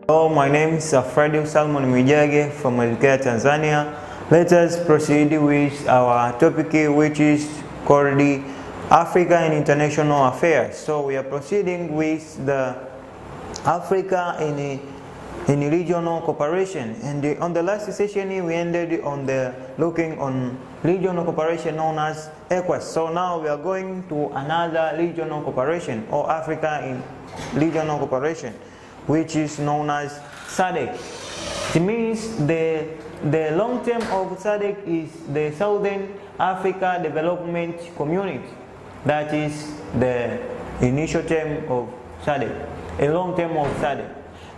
Hello, my name is Affarirs from Edukea Tanzania. Let us proceed with our topic, which is called the Africa and International Affairs. So we are proceeding with the Africa in regional cooperation, and on the last session we ended on the looking on regional cooperation known as ECOWAS. So now we are going to another regional cooperation, or Africa in regional cooperation, which is known as SADC. It means the long term of SADC is the Southern Africa Development Community. That is the initial term of SADC, a long term of SADC.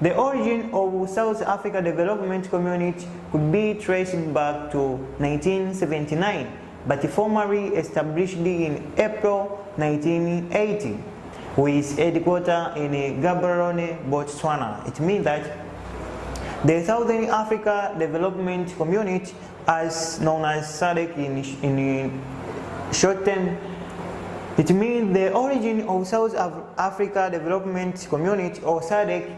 The origin of South Africa Development Community could be traced back to 1979, but formally established in April 1980 with headquarters in Gaborone, Botswana. It means that the Southern Africa Development Community, as known as SADC in short term, it means the origin of South Africa Development Community, or SADC,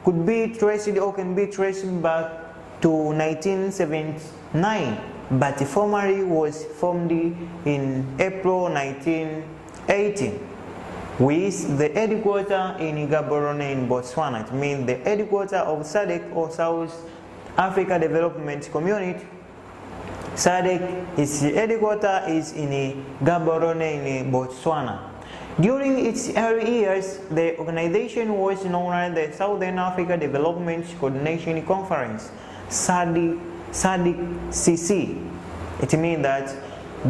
could be traced or can be traced back to 1979, but formally was formed in April 1980 with the headquarters in Gaborone in Botswana. It means the headquarters of SADC, or South Africa Development Community. SADC, its headquarters is in Gaborone in Botswana. During its early years, the organization was known as the Southern Africa Development Coordination Conference, SADC-CC. It means that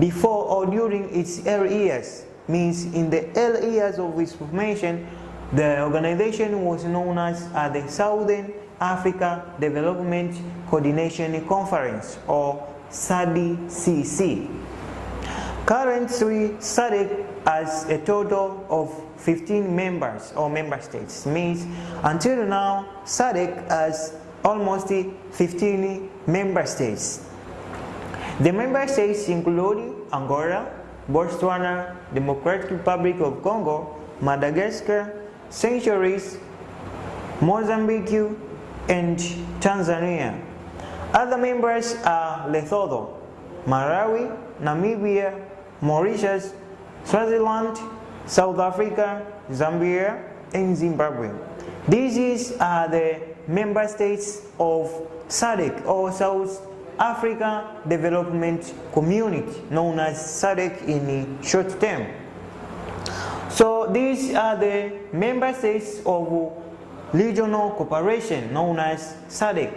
before or during its early years, means in the early years of its formation, the organization was known as the Southern Africa Development Coordination Conference, or SADC-CC. Currently, SADC has a total of 15 members or member states. Means until now, SADC has almost 15 member states. The member states include Angola, Botswana, Democratic Republic of Congo, Madagascar, Seychelles, Mozambique, and Tanzania. Other members are Lesotho, Malawi, Namibia, Mauritius, Swaziland, South Africa, Zambia, and Zimbabwe. These are the member states of SADC, or South Africa Development Community, known as SADC in short term. So these are the member states of regional cooperation, known as SADC.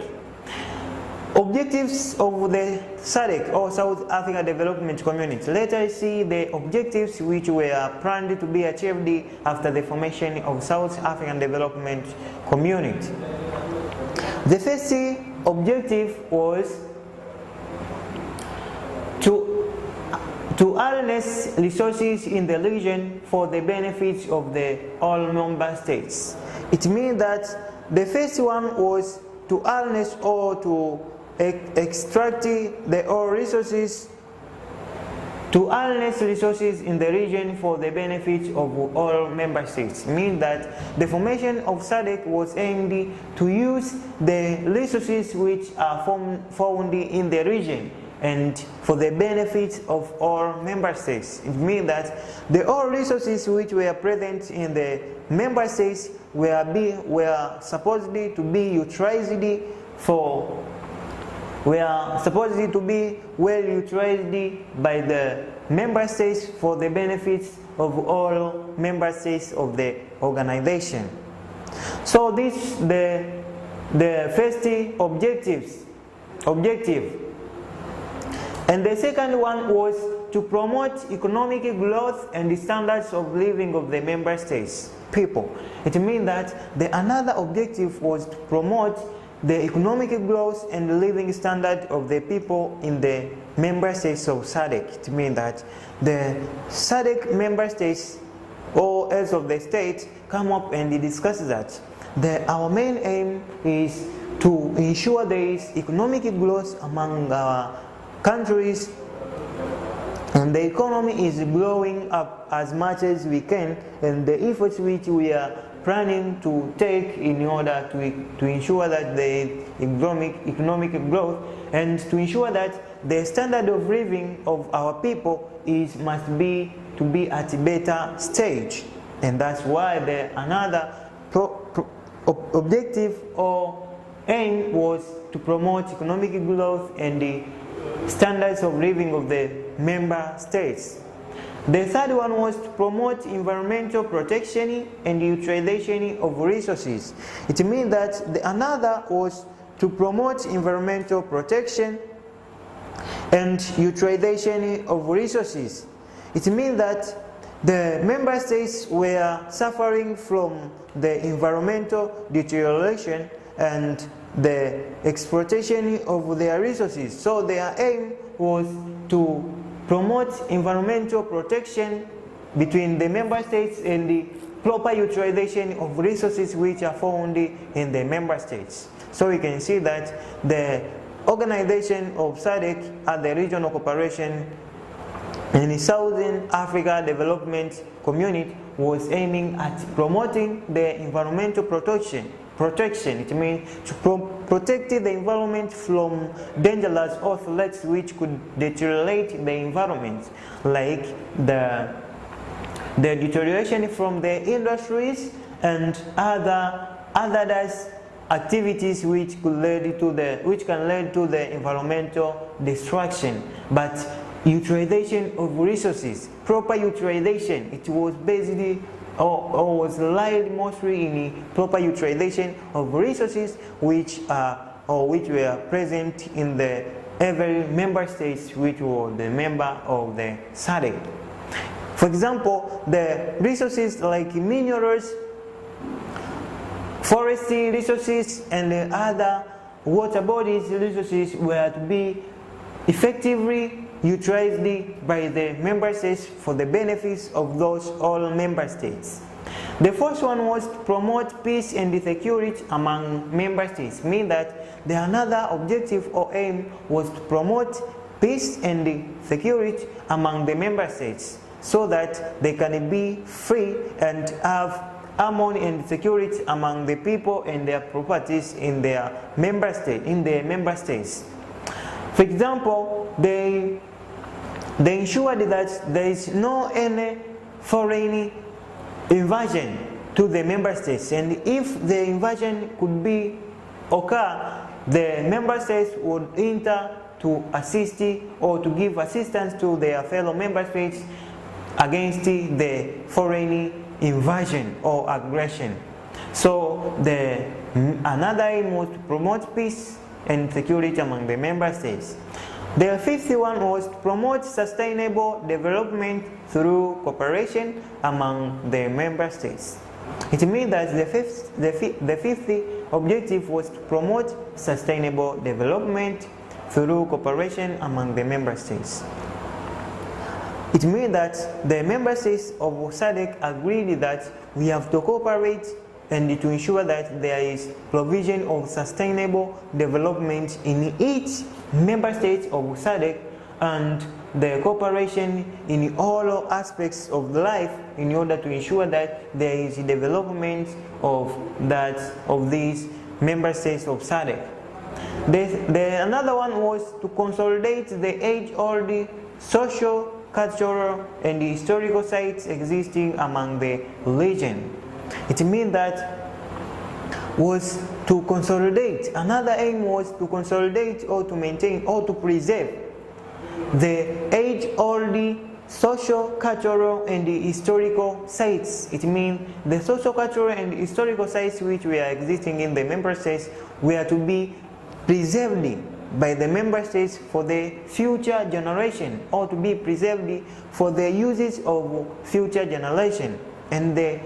Objectives of the SADC, or South Africa Development Community. Let us see the objectives which were planned to be achieved after the formation of South African Development Community. The first objective was to harness resources in the region for the benefits of the all member states. It means that the first one was to harness or to extract the oil resources, to harness resources in the region for the benefit of all member states. Means that the formation of SADC was aimed to use the resources which are found in the region and for the benefit of all member states. It means that the oil resources which were present in the member states were supposed to be utilized well utilized by the member states for the benefits of all member states of the organization. So this is the first objective. And the second one was to promote economic growth and the standards of living of the member states people. It means that another objective was to promote the economic growth and the living standard of the people in the member states of SADC. It means that the SADC member states, or heads of the state, come up and discuss that our main aim is to ensure there is economic growth among our countries, and the economy is growing up as much as we can, and the efforts which we are planning to take in order to ensure that the economic growth, and to ensure that the standard of living of our people must be at a better stage. And that's why another objective or aim was to promote economic growth and the standards of living of the member states. The third one was to promote environmental protection and utilization of resources. It means that another was to promote environmental protection and utilization of resources. It means that the member states were suffering from the environmental deterioration and the exploitation of their resources. So their aim was to promote environmental protection between the member states and the proper utilization of resources which are found in the member states. So we can see that the organization of SADC at the regional cooperation in the Southern Africa Development Community was aiming at promoting the environmental protection. It means to protect the environment from dangerous or threats which could deteriorate the environment, like the deterioration from the industries and other activities which can lead to the environmental destruction. But utilization of resources, proper utilization, it was basically or was relied mostly in proper utilization of resources which were present in the every member states which were the member of the SADC. For example, the resources like minerals, forestry resources, and the other water bodies resources were to be effectively utilized by the member states for the benefits of those all member states. The first one was to promote peace and security among member states, meaning that the another objective or aim was to promote peace and security among the member states so that they can be free and have harmony and security among the people and their properties in their member states. For example, they ensured that there is no any foreign invasion to the member states, and if the invasion could occur, the member states would enter to assist or to give assistance to their fellow member states against the foreign invasion or aggression. So another aim was to promote peace and security among the member states. The fifth one was to promote sustainable development through cooperation among the member states. It means that the fifth objective was to promote sustainable development through cooperation among the member states. It means that the member states of SADC agreed that we have to cooperate and to ensure that there is provision of sustainable development in each member state of SADC, and the cooperation in all aspects of life in order to ensure that there is development of these member states of SADC. Another one was to consolidate the age-old social, cultural, and historical sites existing among the region. It means that was to consolidate. Another aim was to consolidate or to maintain or to preserve the age-old social, cultural, and historical sites. It means the social, cultural, and historical sites which were existing in the member states were to be preserved by the member states for the future generation, or to be preserved for the uses of future generation. And the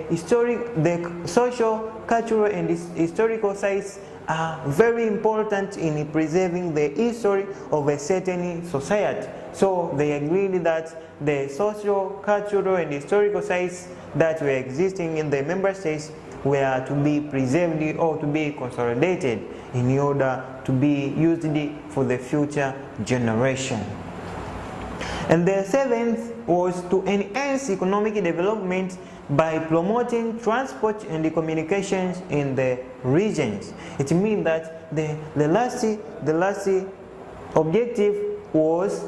social, cultural, and historical sites are very important in preserving the history of a certain society. So they agreed that the social, cultural, and historical sites that were existing in the member states were to be preserved or to be consolidated in order to be used for the future generation. And the seventh was to enhance economic development by promoting transport and the communications in the regions. It means that the last objective was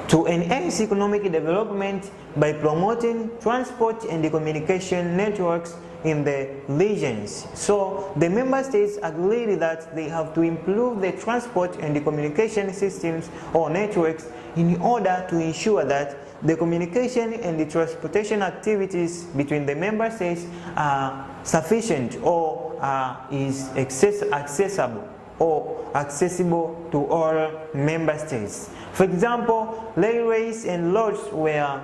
to enhance economic development by promoting transport and the communication networks in the regions. So the member states agreed that they have to improve the transport and the communication systems or networks in order to ensure that the communication and the transportation activities between the member states are sufficient or is accessible to all member states. For example, railways and roads were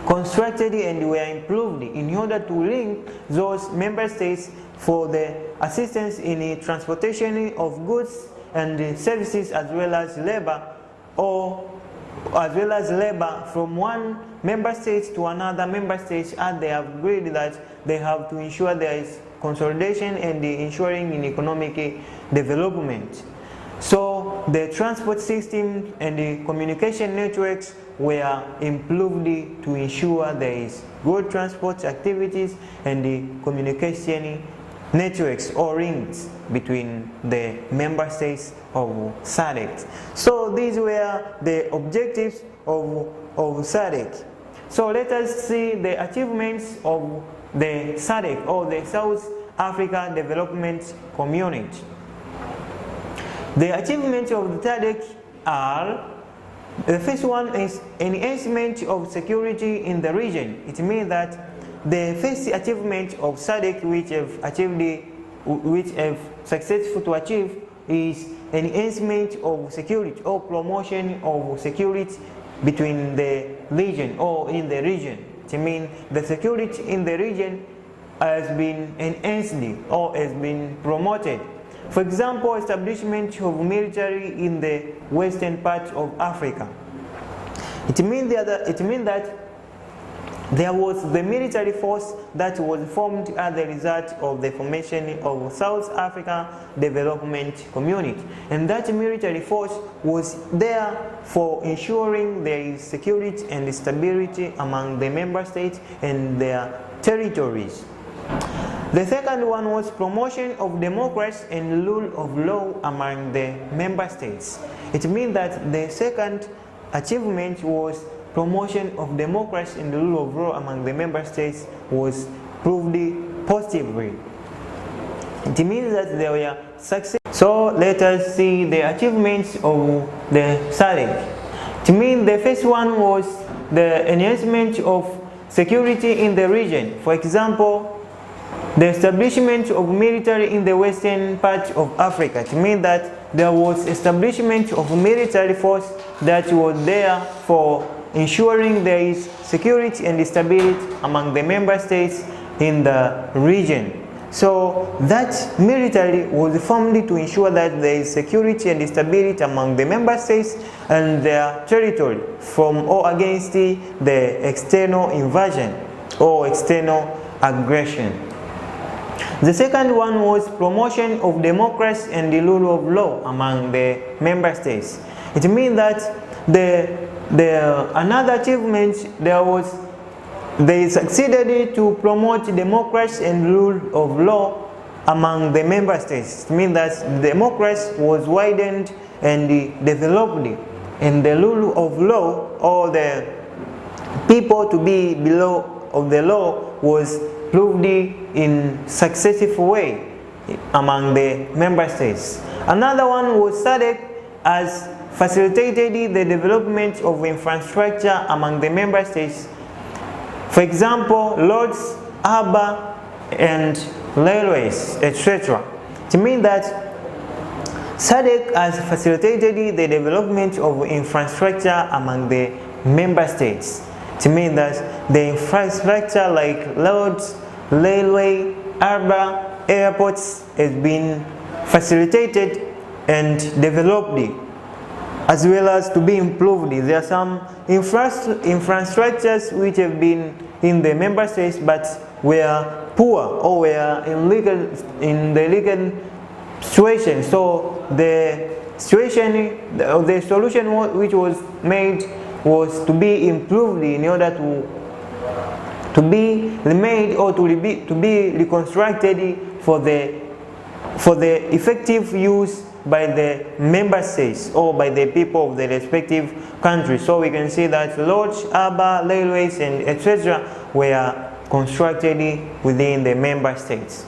constructed and were improved in order to link those member states for the assistance in the transportation of goods and services as well as labor from one member state to another member state, as they have agreed that they have to ensure there is consolidation and the ensuring in economic development. So the transport system and the communication networks were improved to ensure there is good transport activities and the communication networks or links between the member states of SADC. So these were the objectives of SADC. So let us see the achievements of the SADC or the South Africa Development Community. The achievements of the SADC are: the first one is enhancement of security in the region. It means that the first achievement of SADC which have successful to achieve is enhancement of security or promotion of security between the region or in the region. It means the security in the region has been enhanced or has been promoted. For example, establishment of military in the western part of Africa. It means that there was the military force that was formed as a result of the formation of South Africa Development Community. And that military force was there for ensuring there is security and stability among the member states and their territories. The second one was promotion of democracy and rule of law among the member states. It means that the second achievement was promotion of democracy and the rule of law among the member states was proved positively. It means that there were success. So let us see the achievements of the SADC. It means the first one was the enhancement of security in the region. For example, the establishment of military in the western part of Africa. It means that there was establishment of military force that was there for ensuring there is security and stability among the member states in the region. So that military was formed to ensure that there is security and stability among the member states and their territory from or against the external invasion or external aggression. The second one was promotion of democracy and the rule of law among the member states. It means that another achievement they succeeded to promote democracy and rule of law among the member states. It means that democracy was widened and developed, and the rule of law or the people to be below of the law was proved in successful way among the member states. Another one was SADC as facilitated the development of infrastructure among the member states. For example, roads, harbor, and railways, etc. It means that SADC has facilitated the development of infrastructure among the member states. It means that the infrastructure like roads, railway, harbor, airports has been facilitated and developed as well as to be improved. There are some infrastructures which have been in the member states but were poor or were in the legal situation. So the solution which was made was to be improved in order to be remade or to be reconstructed for the effective use by the member states or by the people of the respective countries. So we can see that roads, urban, railways, and etc. were constructed within the member states.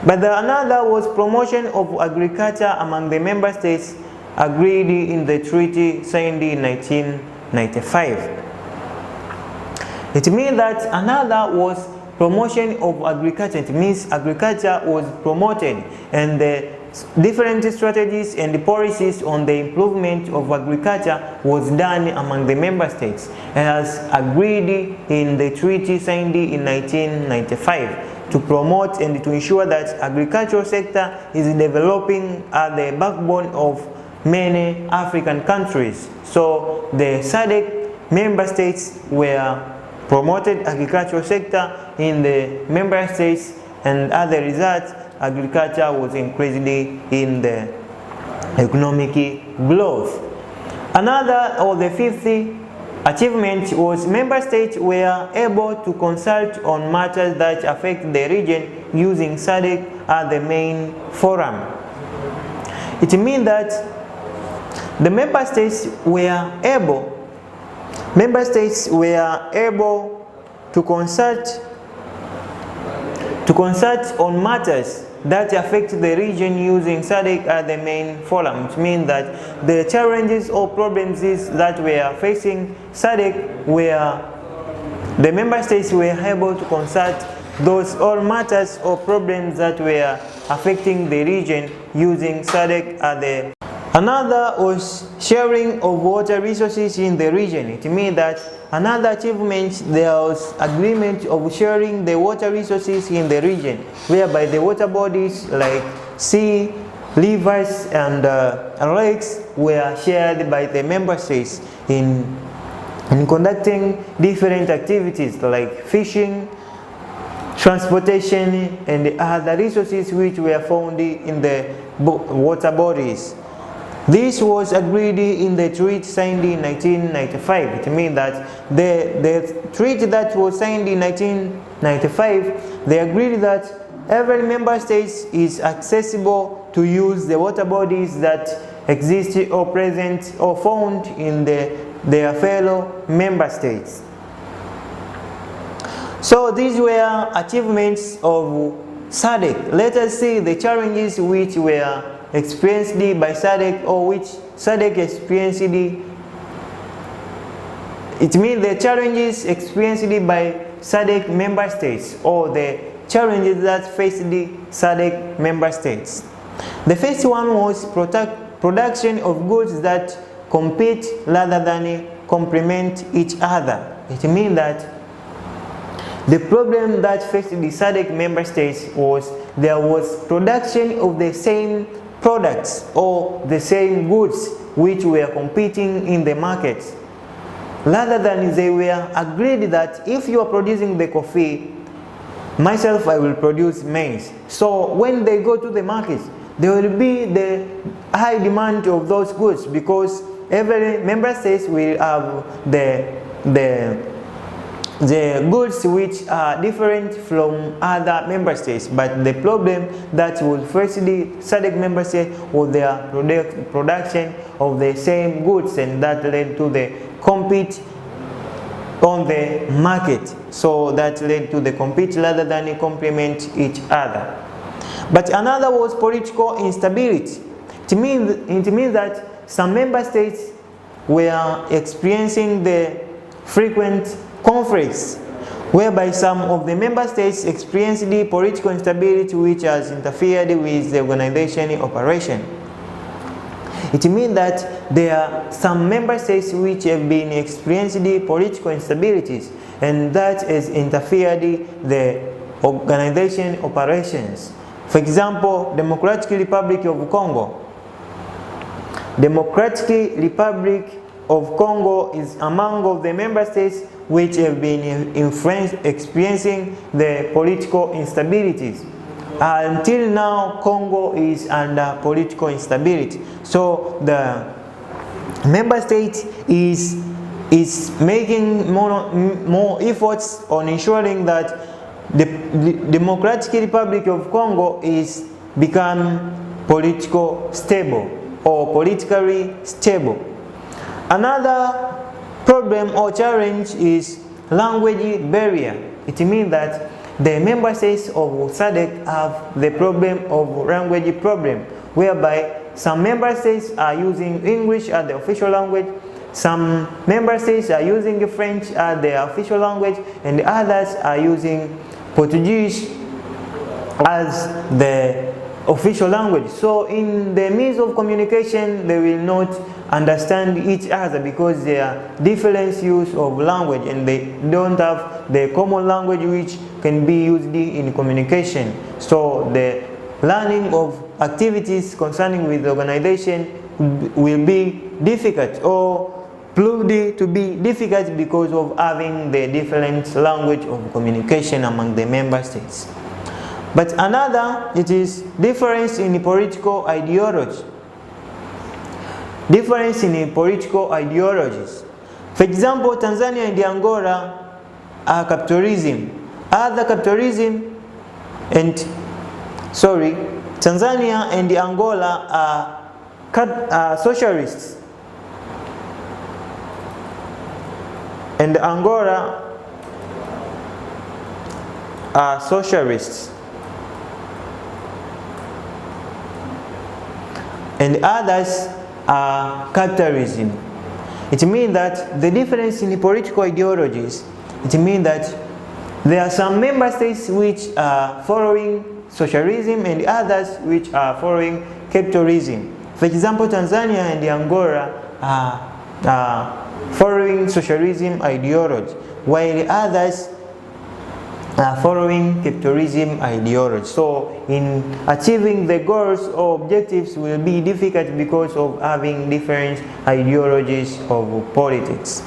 But another was promotion of agriculture among the member states agreed in the treaty signed in 1995. It means that another was promotion of agriculture. It means agriculture was promoted, and the different strategies and policies on the improvement of agriculture was done among the member states as agreed in the treaty signed in 1995 to promote and to ensure that agricultural sector is developing at the backbone of many African countries. So the SADC member states were promoted agricultural sector in the member states, and as a result, agriculture was increased in the economic growth. Another, or the fifth achievement, was member states were able to consult on matters that affect the region using SADC as the main forum. It means that the member states were able to consult on matters that affect the region using SADC as the main forum. It means that the challenges or problems that were facing SADC were the member states were able to consult those all matters or problems that were affecting the region using SADC as the. Another was sharing of water resources in the region. It means that another achievement, there was agreement of sharing the water resources in the region, whereby the water bodies like sea, rivers, and lakes were shared by the member states in conducting different activities like fishing, transportation, and other resources which were found in the water bodies. This was agreed in the treaty signed in 1995. It means that the treaty that was signed in 1995, they agreed that every member state is accessible to use the water bodies that exist or present or found in their fellow member states. So these were achievements of SADC. Let us see the challenges which were experienced by SADC, or which SADC experienced. It means the challenges experienced by SADC member states, or the challenges that faced the SADC member states. The first one was production of goods that compete rather than complement each other. It means that the problem that faced the SADC member states was there was production of the same products or the same goods which were competing in the market, rather than they were agreed that if you are producing the coffee, myself I will produce maize. So when they go to the market, there will be the high demand of those goods because every member state will have the goods which are different from other member states. But the problem that would face the SADC member state was their production of the same goods, and that led to the compete on the market. So that led to the compete rather than complement each other. But another was political instability. It means that some member states were experiencing the frequent conflicts, whereby some of the member states experienced the political instability which has interfered with the organization operation. It means that there are some member states which have been experiencing the political instabilities, and that has interfered the organization operations. For example, Democratic Republic of Congo. Democratic Republic of Congo is among of the member states which have been experiencing the political instabilities. Until now, Congo is under political instability. So the member state is is making more efforts on ensuring that the Democratic Republic of Congo is become politically stable. Another problem or challenge is language barrier. It means that the member states of SADC have the problem of language problem, whereby some member states are using English as the official language, some member states are using French as their official language, and others are using Portuguese as the official language. So in the means of communication, they will not understand each other because they are different use of language and they don't have the common language which can be used in communication. So the learning of activities concerning with the organization will be difficult or proved to be difficult because of having the different language of communication among the member states. But another, it is difference in political ideology. Difference in political ideologies. For example, Tanzania and Angola are capitalism. Tanzania and Angola are socialists. And Angola are socialists. And others are capitalism. It means that the difference in the political ideologies, it means that there are some member states which are following socialism and others which are following capitalism. For example, Tanzania and Angola are following socialism ideology, while others are following capitalism ideology. So in achieving the goals or objectives will be difficult because of having different ideologies of politics.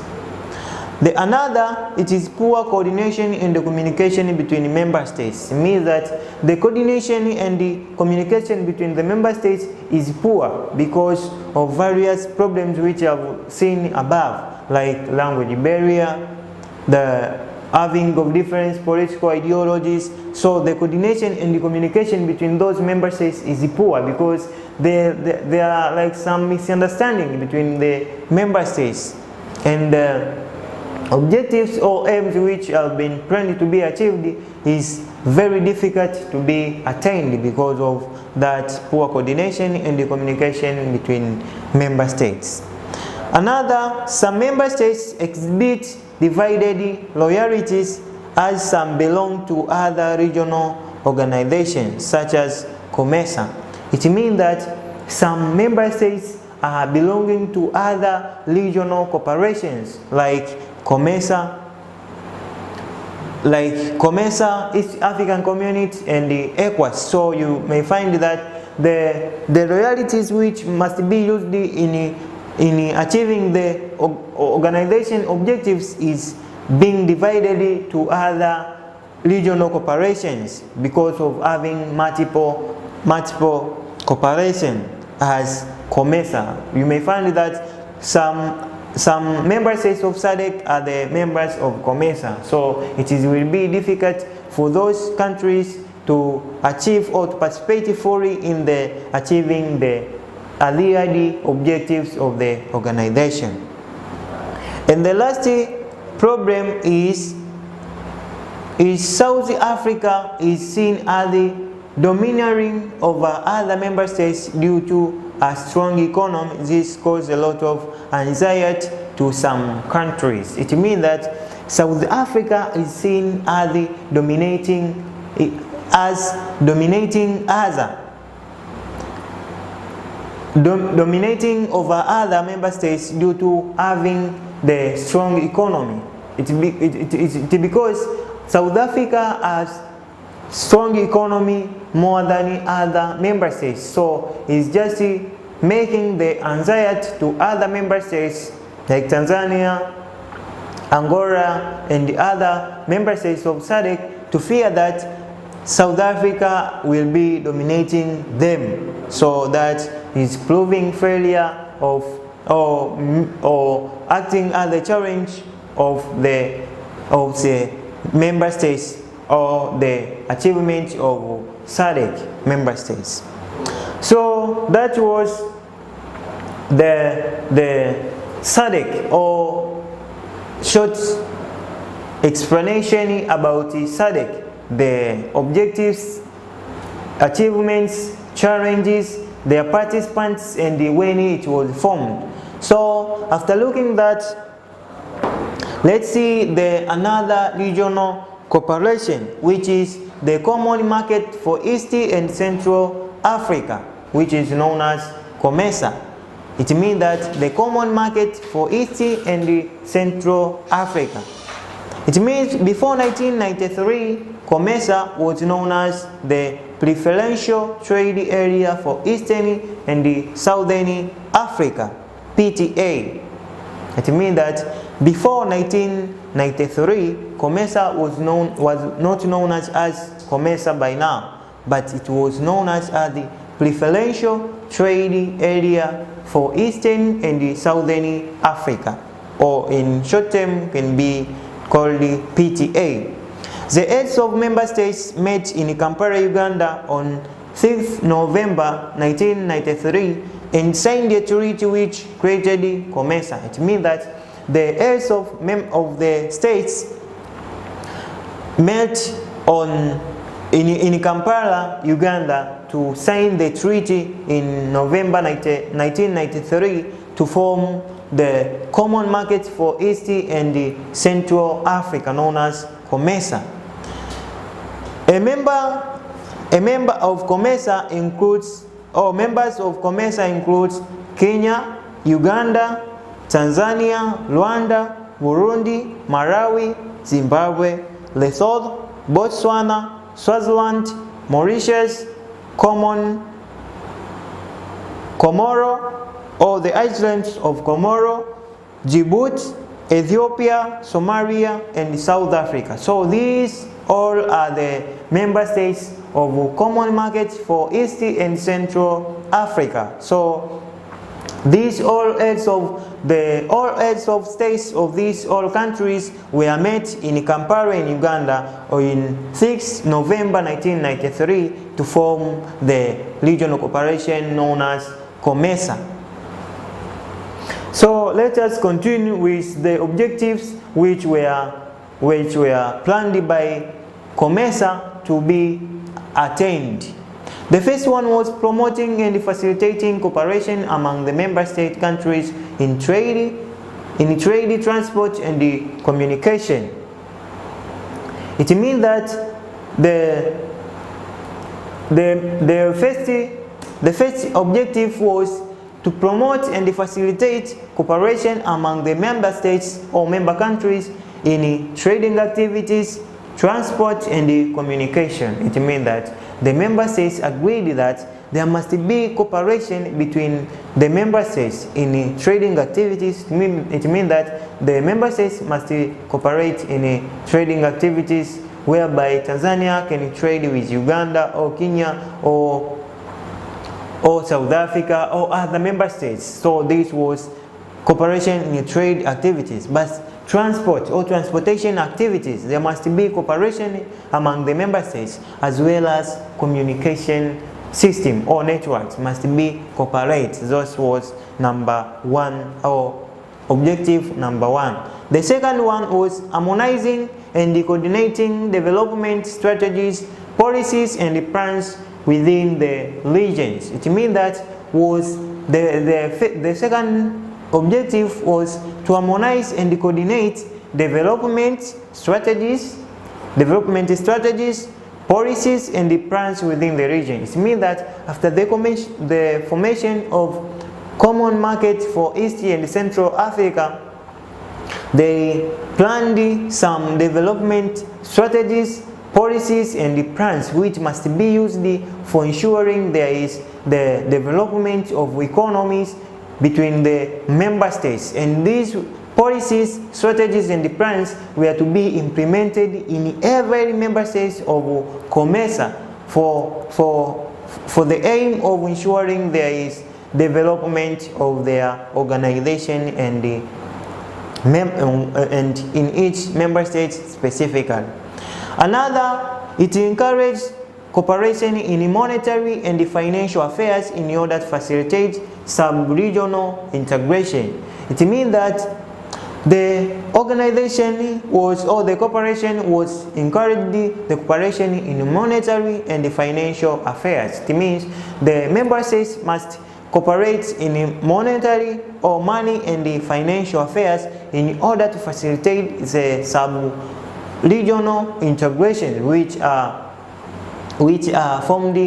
Another, it is poor coordination in the communication between member states. It means that the coordination and the communication between the member states is poor because of various problems which I've seen above, like language barrier, the having of different political ideologies. So the coordination and the communication between those member states is poor because there are like some misunderstanding between the member states, and objectives or aims which have been planned to be achieved is very difficult to be attained because of that poor coordination and the communication between member states. Another, some member states exhibit divided loyalties as some belong to other regional organizations such as COMESA. It means that some member states are belonging to other regional corporations like COMESA, East African Community, and the ECOWAS. So you may find that the loyalties which must be used in achieving the organization objectives is being divided to other regional corporations because of having multiple corporations as COMESA. You may find that some member states of SADC are the members of COMESA. So it will be difficult for those countries to achieve or to participate fully in the achieving the allied objectives of the organization. And the last problem is South Africa is seen as the domineering over other member states due to a strong economy. This causes a lot of anxiety to some countries. It means that South Africa is seen as the dominating over other member states due to having the strong economy. It's because South Africa has strong economy more than other member states. So it's just making the anxiety to other member states like Tanzania, Angola, and the other member states of SADC to fear that South Africa will be dominating them. So that is proving failure of or acting as the challenge of the member states or the achievement of SADC member states. So that was the SADC, or short explanation about SADC, the objectives, achievements, challenges, their participants, and when it was formed. So after looking that, let's see another regional cooperation, which is the Common Market for East and Central Africa, which is known as COMESA. It means that the Common Market for East and Central Africa. It means before 1993, COMESA was known as the Preferential Trade Area for Eastern and Southern Africa, PTA. It means that before 1993, COMESA was not known as COMESA by now, but it was known as the Preferential Trade Area for Eastern and Southern Africa, or in short term can be called the PTA. The heads of member states met in Kampala, Uganda on 6th November 1993 and signed a treaty which created COMESA. It means that the heads of the states met in Kampala, Uganda, to sign the treaty in November 1993 to form the Common Market for East and Central Africa, known as COMESA. A member of COMESA includes, or members of COMESA includes Kenya, Uganda, Tanzania, Rwanda, Burundi, Malawi, Zimbabwe, Lesotho, Botswana, Swaziland, Mauritius, Comoro, or the islands of Comoro, Djibouti, Ethiopia, Somalia, and South Africa. So these all are the member states of Common Market for East and Central Africa. So these all heads of states of these all countries were met in Kampala in Uganda on 6 November 1993 to form the regional cooperation known as COMESA. So let us continue with the objectives which were planned by COMESA to be attained. The first one was promoting and facilitating cooperation among the member state countries in trade, transport, and communication. It means that the first objective was to promote and facilitate cooperation among the member states or member countries in trading activities, transport, and communication. It means that the member states agreed that there must be cooperation between the member states in trading activities. It means that the member states must cooperate in trading activities whereby Tanzania can trade with Uganda or Kenya or South Africa or other member states. So this was cooperation in trade activities. But transport or transportation activities, there must be cooperation among the member states, as well as communication system or networks must be cooperate. This was number one, or objective number one. The second one was harmonizing and coordinating development strategies, policies, and plans within the regions. It means that was the second objective was to harmonize and coordinate development strategies, policies, and the plans within the region. It means that after the formation of Common Market for East and Central Africa, they planned some development strategies, policies, and plans which must be used for ensuring there is the development of economies between the member states. And these policies, strategies, and plans were to be implemented in every member state of COMESA for the aim of ensuring there is development of their organization and and in each member state specifically. Another, it encourages cooperation in monetary and financial affairs in order to facilitate sub-regional integration. It means that the organization was, or the cooperation was encouraged the cooperation in monetary and financial affairs. It means the member states must cooperate in monetary or money and the financial affairs in order to facilitate the sub-regional integration which are formed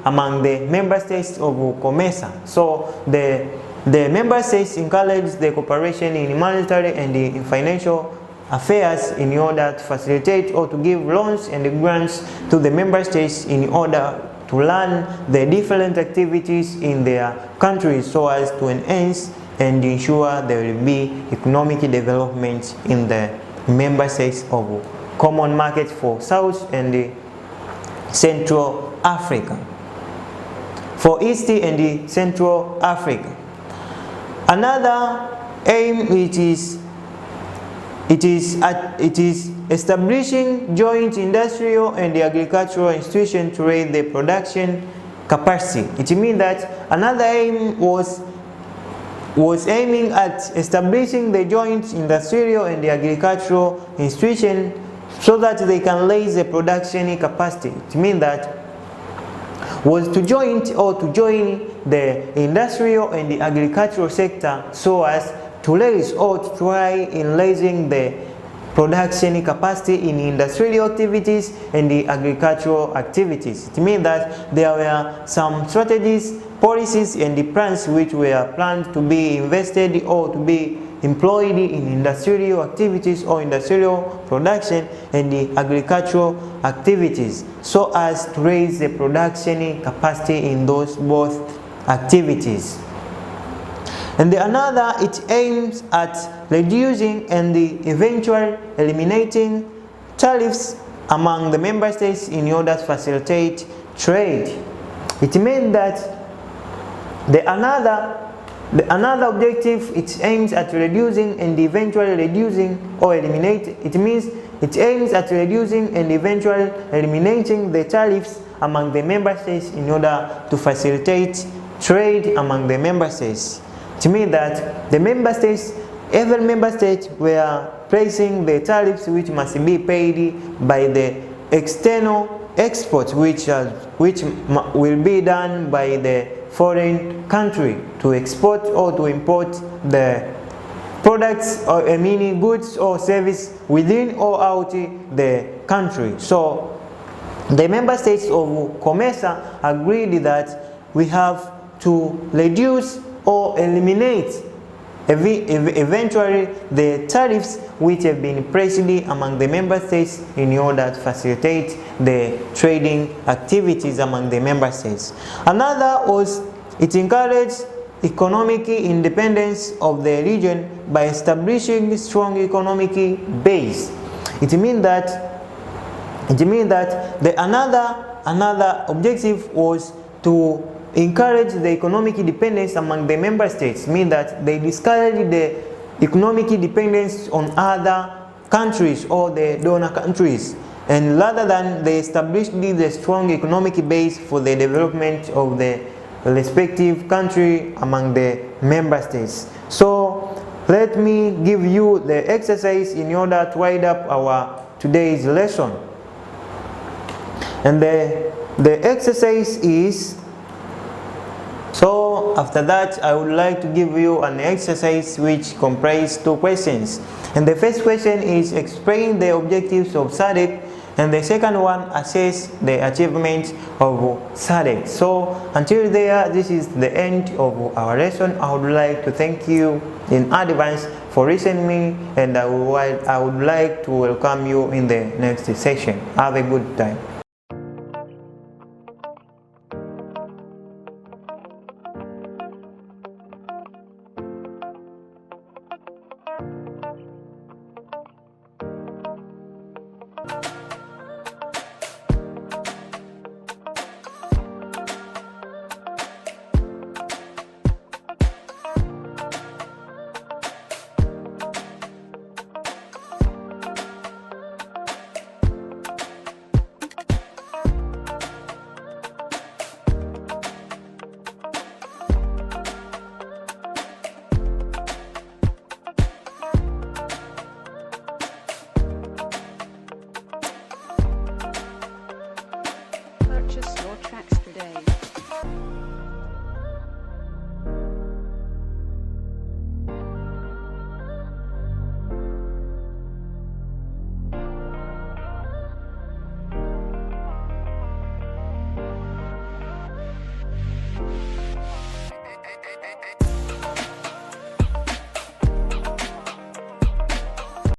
among the member states of COMESA. So the member states encourage the cooperation in monetary and in financial affairs in order to facilitate or to give loans and grants to the member states in order to learn the different activities in their countries so as to enhance and ensure there will be economic development in the member states of Common Market for South and Central Africa, for East and Central Africa. Another aim it is establishing joint industrial and agricultural institutions to raise the production capacity. It means that another aim was aiming at establishing the joint industrial and the agricultural institution so that they can raise the production capacity. It means that was to join the industrial and the agricultural sector so as to raise or to try in raising the production capacity in industrial activities and the agricultural activities. It means that there were some strategies, policies and the plans which were planned to be invested or to be employed in industrial activities or industrial production and the agricultural activities so as to raise the production capacity in those both activities. And another, it aims at reducing and the eventual eliminating tariffs among the member states in order to facilitate trade. It means that another objective, it aims at reducing and eventually reducing or eliminate. It means it aims at reducing and eventually eliminating the tariffs among the member states in order to facilitate trade among the member states. It means that the member states, every member state were placing the tariffs which must be paid by the external exports which will be done by the foreign country to export or to import the products or goods or service within or out the country. So the member states of COMESA agreed that we have to reduce or eliminate eventually the tariffs which have been placed among the member states in order to facilitate the trading activities among the member states. Another was it encouraged economic independence of the region by establishing strong economic base. It means that another objective was to encourage the economic dependence among the member states. Mean that they discourage the economic dependence on other countries or the donor countries, and rather than they established the strong economic base for the development of the respective country among the member states. So let me give you the exercise in order to wind up our today's lesson. And the exercise is, so after that I would like to give you an exercise which comprises 2 questions. And the first question is explain the objectives of SADC, and the second one, assess the achievements of SADC. So until there, this is the end of our lesson. I would like to thank you in advance for listening, and I would like to welcome you in the next session. Have a good time.